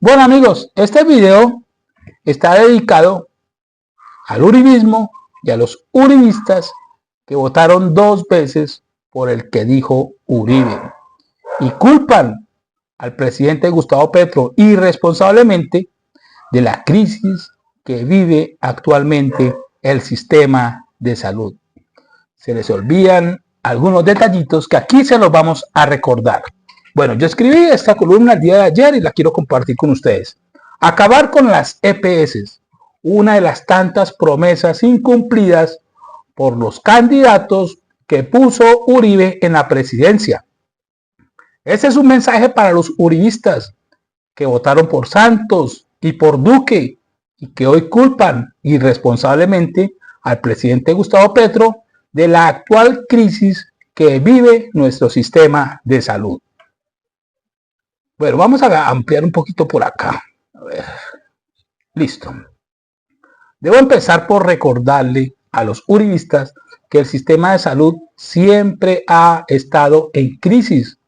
Bueno amigos, este video está dedicado al uribismo y a los uribistas que votaron 2 veces por el que dijo Uribe y culpan al presidente Gustavo Petro irresponsablemente de la crisis que vive actualmente el sistema de salud. Se les olvidan algunos detallitos que aquí se los vamos a recordar. Bueno, yo escribí esta columna el día de ayer y la quiero compartir con ustedes. Acabar con las EPS, una de las tantas promesas incumplidas por los candidatos que puso Uribe en la presidencia. Ese es un mensaje para los uribistas que votaron por Santos y por Duque y que hoy culpan irresponsablemente al presidente Gustavo Petro de la actual crisis que vive nuestro sistema de salud. Bueno, vamos a ampliar un poquito por acá. A ver. Listo. Debo empezar por recordarle a los uribistas que el sistema de salud siempre ha estado en crisis.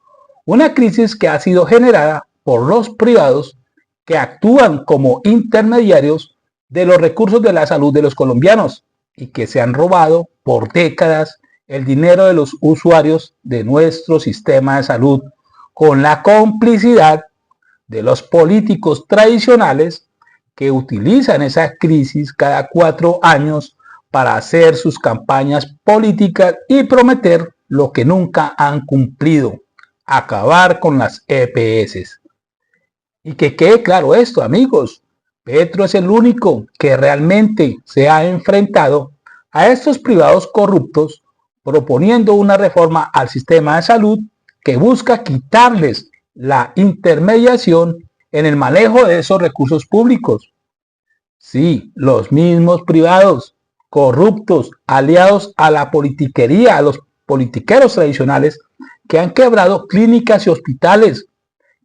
Una crisis que ha sido generada por los privados que actúan como intermediarios de los recursos de la salud de los colombianos y que se han robado por décadas el dinero de los usuarios de nuestro sistema de salud con la complicidad de los políticos tradicionales que utilizan esa crisis cada 4 años para hacer sus campañas políticas y prometer lo que nunca han cumplido: acabar con las EPS. Y que quede claro esto, amigos, Petro es el único que realmente se ha enfrentado a estos privados corruptos proponiendo una reforma al sistema de salud que busca quitarles la intermediación en el manejo de esos recursos públicos. Sí, los mismos privados corruptos, aliados a la politiquería, a los politiqueros tradicionales, que han quebrado clínicas y hospitales,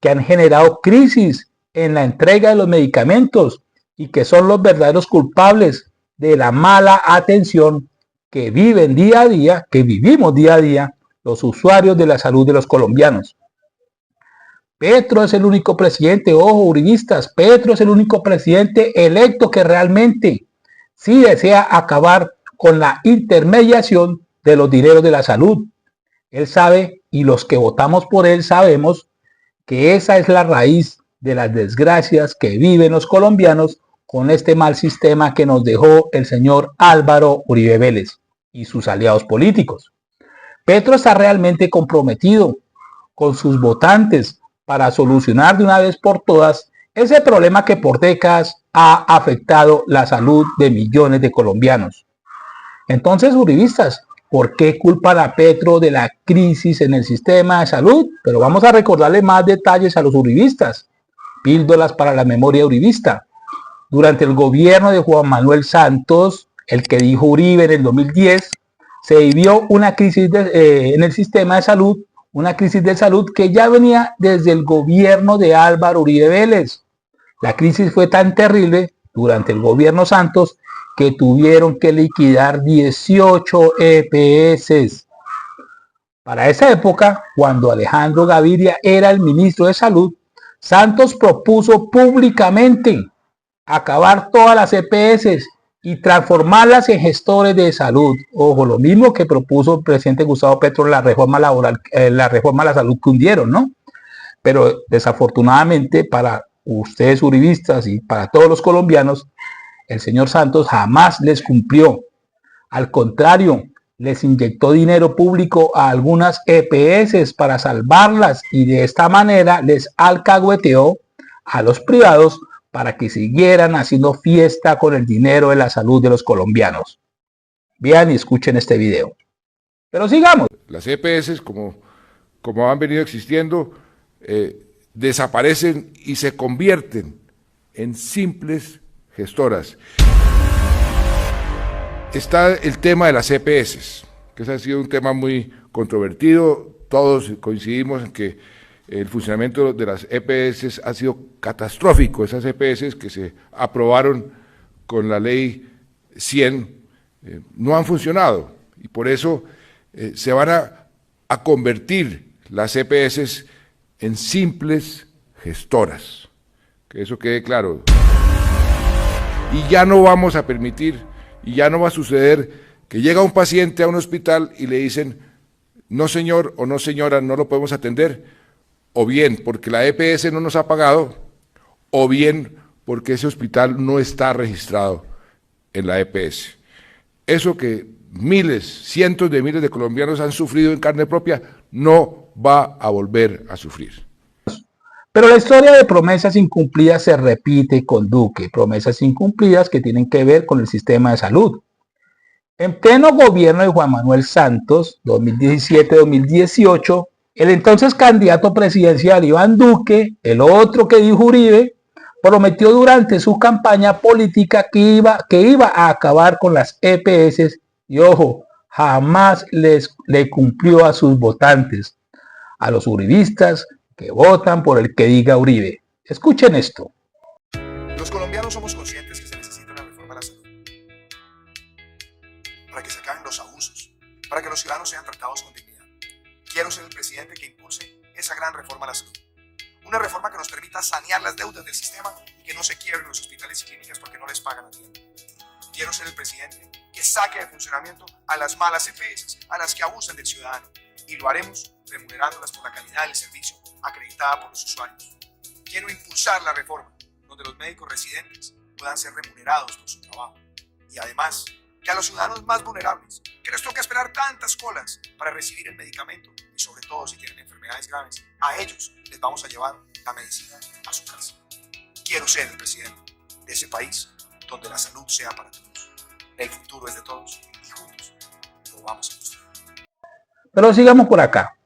que han generado crisis en la entrega de los medicamentos y que son los verdaderos culpables de la mala atención que viven día a día, que vivimos día a día los usuarios de la salud de los colombianos. Petro es el único presidente, ojo uribistas, Petro es el único presidente electo que realmente sí desea acabar con la intermediación de los dineros de la salud. Él sabe, y los que votamos por él sabemos, que esa es la raíz de las desgracias que viven los colombianos con este mal sistema que nos dejó el señor Álvaro Uribe Vélez y sus aliados políticos. Petro está realmente comprometido con sus votantes para solucionar de una vez por todas ese problema que por décadas ha afectado la salud de millones de colombianos. Entonces, uribistas, ¿por qué culpan a Petro de la crisis en el sistema de salud? Pero vamos a recordarle más detalles a los uribistas. Píldoras para la memoria uribista. Durante el gobierno de Juan Manuel Santos, el que dijo Uribe en el 2010, se vivió una crisis en el sistema de salud, una crisis de salud que ya venía desde el gobierno de Álvaro Uribe Vélez. La crisis fue tan terrible durante el gobierno Santos que tuvieron que liquidar 18 EPS. Para esa época, cuando Alejandro Gaviria era el ministro de Salud, Santos propuso públicamente acabar todas las EPS y transformarlas en gestores de salud. Ojo, lo mismo que propuso el presidente Gustavo Petro en la reforma laboral, la reforma a la salud que hundieron, ¿no? Pero desafortunadamente para ustedes uribistas y para todos los colombianos, el señor Santos jamás les cumplió. Al contrario, les inyectó dinero público a algunas EPS para salvarlas y de esta manera les alcahueteó a los privados para que siguieran haciendo fiesta con el dinero de la salud de los colombianos. Vean y escuchen este video. Pero sigamos. Las EPS, como han venido existiendo, desaparecen y se convierten en simples gestoras. Está el tema de las EPS, que ese ha sido un tema muy controvertido. Todos coincidimos en que el funcionamiento de las EPS ha sido catastrófico. Esas EPS que se aprobaron con la ley 100 no han funcionado y por eso se van a convertir las EPS en simples gestoras, que eso quede claro. Y ya no vamos a permitir, y ya no va a suceder que llega un paciente a un hospital y le dicen, no señor o no señora, no lo podemos atender, o bien porque la EPS no nos ha pagado, o bien porque ese hospital no está registrado en la EPS. Eso que miles, cientos de miles de colombianos han sufrido en carne propia, no va a volver a sufrir. Pero la historia de promesas incumplidas se repite con Duque, promesas incumplidas que tienen que ver con el sistema de salud. En pleno gobierno de Juan Manuel Santos, 2017-2018, el entonces candidato presidencial Iván Duque, el otro que dijo Uribe, prometió durante su campaña política que iba a acabar con las EPS y, ojo, jamás le cumplió a sus votantes, a los uribistas que votan por el que diga Uribe. Escuchen esto. Los colombianos somos conscientes que se necesita una reforma a la salud para que se acaben los abusos, para que los ciudadanos sean tratados con dignidad. Quiero ser el presidente que impulse esa gran reforma a la salud. Una reforma que nos permita sanear las deudas del sistema y que no se quiebren los hospitales y clínicas porque no les pagan a tiempo. Quiero ser el presidente que saque de funcionamiento a las malas EPS, a las que abusan del ciudadano, y lo haremos remunerándolas por la calidad del servicio acreditada por los usuarios. Quiero impulsar la reforma donde los médicos residentes puedan ser remunerados por su trabajo y además que a los ciudadanos más vulnerables, que les toca esperar tantas colas para recibir el medicamento y sobre todo si tienen enfermedades graves, a ellos les vamos a llevar la medicina a su casa. Quiero ser el presidente de ese país donde la salud sea para todos. El futuro es de todos y juntos lo vamos a construir. Pero sigamos por acá.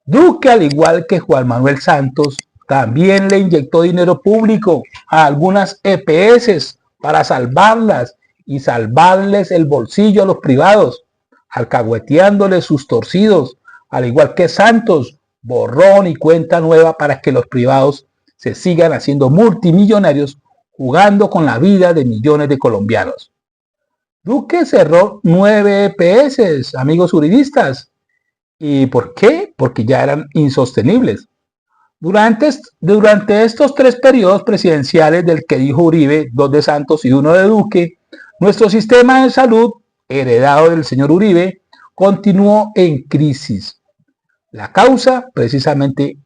Duque, al igual que Juan Manuel Santos, también le inyectó dinero público a algunas EPS para salvarlas y salvarles el bolsillo a los privados, alcahueteándoles sus torcidos, al igual que Santos, borrón y cuenta nueva para que los privados se sigan haciendo multimillonarios jugando con la vida de millones de colombianos. Duque cerró 9 EPS, amigos uribistas. ¿Y por qué? Porque ya eran insostenibles. Durante estos 3 periodos presidenciales del que dijo Uribe, 2 de Santos y 1 de Duque, nuestro sistema de salud, heredado del señor Uribe, continuó en crisis. La causa, precisamente,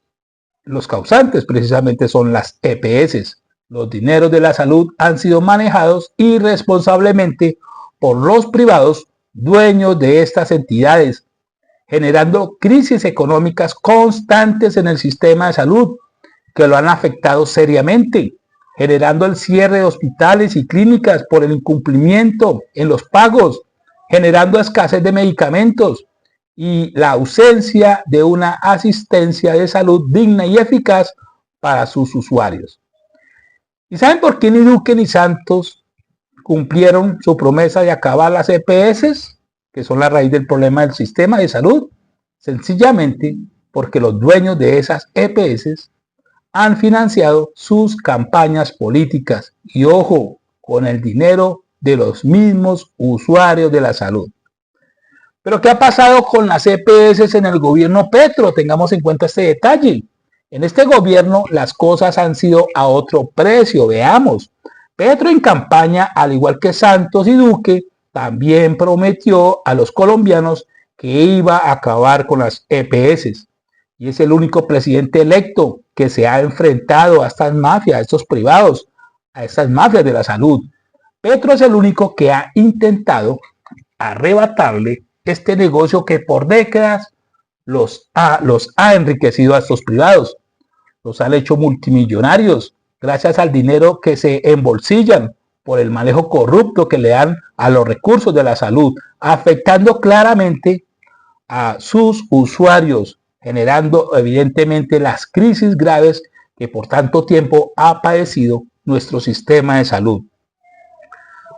los causantes precisamente son las EPS. Los dineros de la salud han sido manejados irresponsablemente por los privados dueños de estas entidades, generando crisis económicas constantes en el sistema de salud que lo han afectado seriamente, generando el cierre de hospitales y clínicas por el incumplimiento en los pagos, generando escasez de medicamentos y la ausencia de una asistencia de salud digna y eficaz para sus usuarios. ¿Y saben por qué ni Duque ni Santos cumplieron su promesa de acabar las EPS? Que son la raíz del problema del sistema de salud, sencillamente porque los dueños de esas EPS han financiado sus campañas políticas y, ojo, con el dinero de los mismos usuarios de la salud. Pero ¿qué ha pasado con las EPS en el gobierno Petro? Tengamos en cuenta este detalle. En este gobierno las cosas han sido a otro precio, veamos. Petro en campaña, al igual que Santos y Duque, también prometió a los colombianos que iba a acabar con las EPS. Y es el único presidente electo que se ha enfrentado a estas mafias, a estos privados, a estas mafias de la salud. Petro es el único que ha intentado arrebatarle este negocio que por décadas los ha enriquecido a estos privados. Los han hecho multimillonarios gracias al dinero que se embolsillan por el manejo corrupto que le dan a los recursos de la salud, afectando claramente a sus usuarios, generando evidentemente las crisis graves que por tanto tiempo ha padecido nuestro sistema de salud.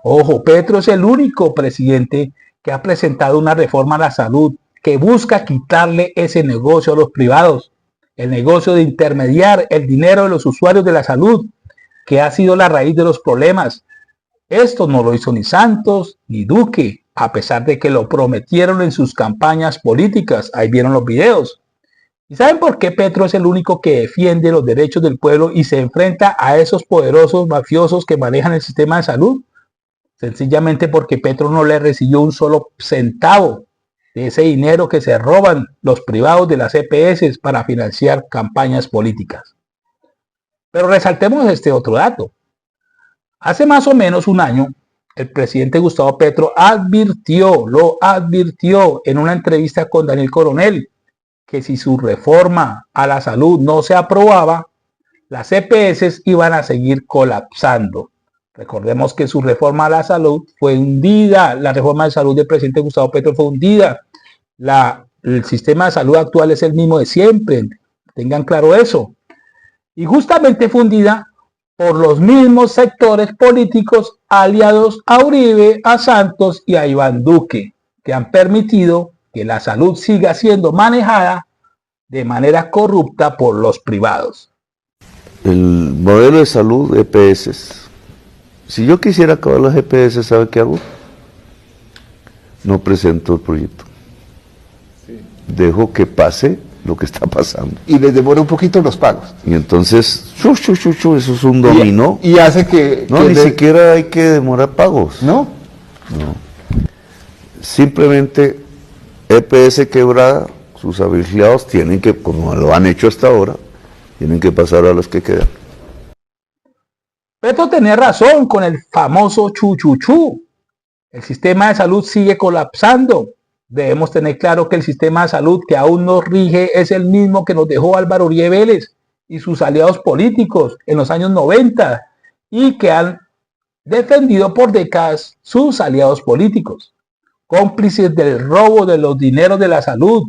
Ojo, Petro es el único presidente que ha presentado una reforma a la salud que busca quitarle ese negocio a los privados, el negocio de intermediar el dinero de los usuarios de la salud, que ha sido la raíz de los problemas. Esto no lo hizo ni Santos ni Duque, a pesar de que lo prometieron en sus campañas políticas. Ahí vieron los videos. ¿Y saben por qué Petro es el único que defiende los derechos del pueblo y se enfrenta a esos poderosos mafiosos que manejan el sistema de salud? Sencillamente porque Petro no le recibió un solo centavo de ese dinero que se roban los privados de las EPS para financiar campañas políticas. Pero resaltemos este otro dato. Hace más o menos un año, el presidente Gustavo Petro lo advirtió en una entrevista con Daniel Coronel, que si su reforma a la salud no se aprobaba, las EPS iban a seguir colapsando. Recordemos que su reforma a la salud fue hundida, la reforma de salud del presidente Gustavo Petro fue hundida. El sistema de salud actual es el mismo de siempre, tengan claro eso. Y justamente fue hundida por los mismos sectores políticos aliados a Uribe, a Santos y a Iván Duque, que han permitido que la salud siga siendo manejada de manera corrupta por los privados. El modelo de salud EPS. Si yo quisiera acabar las EPS, ¿sabe qué hago? No presento el proyecto. Dejo que pase lo que está pasando. Y les demora un poquito los pagos. Y entonces, eso es un dominó. Y hace que... No, ni siquiera hay que demorar pagos. ¿No? No. Simplemente EPS quebrada, sus afiliados tienen que, como lo han hecho hasta ahora, tienen que pasar a los que quedan. Petro tenía razón con el famoso chuchuchú. El sistema de salud sigue colapsando. Debemos tener claro que el sistema de salud que aún nos rige es el mismo que nos dejó Álvaro Uribe Vélez y sus aliados políticos en los años 90 y que han defendido por décadas sus aliados políticos, cómplices del robo de los dineros de la salud.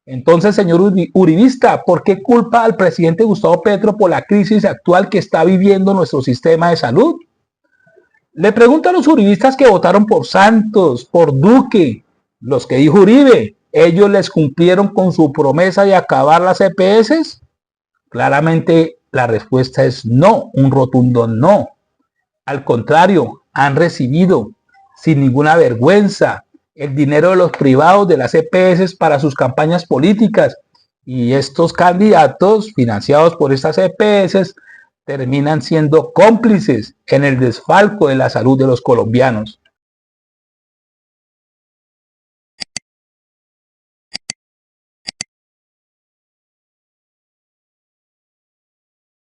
Entonces, señor uribista, ¿por qué culpa al presidente Gustavo Petro por la crisis actual que está viviendo nuestro sistema de salud? Le pregunto a los uribistas que votaron por Santos, por Duque, los que dijo Uribe, ¿ellos les cumplieron con su promesa de acabar las EPS? Claramente la respuesta es no, un rotundo no. Al contrario, han recibido sin ninguna vergüenza el dinero de los privados de las EPS para sus campañas políticas y estos candidatos financiados por estas EPS terminan siendo cómplices en el desfalco de la salud de los colombianos.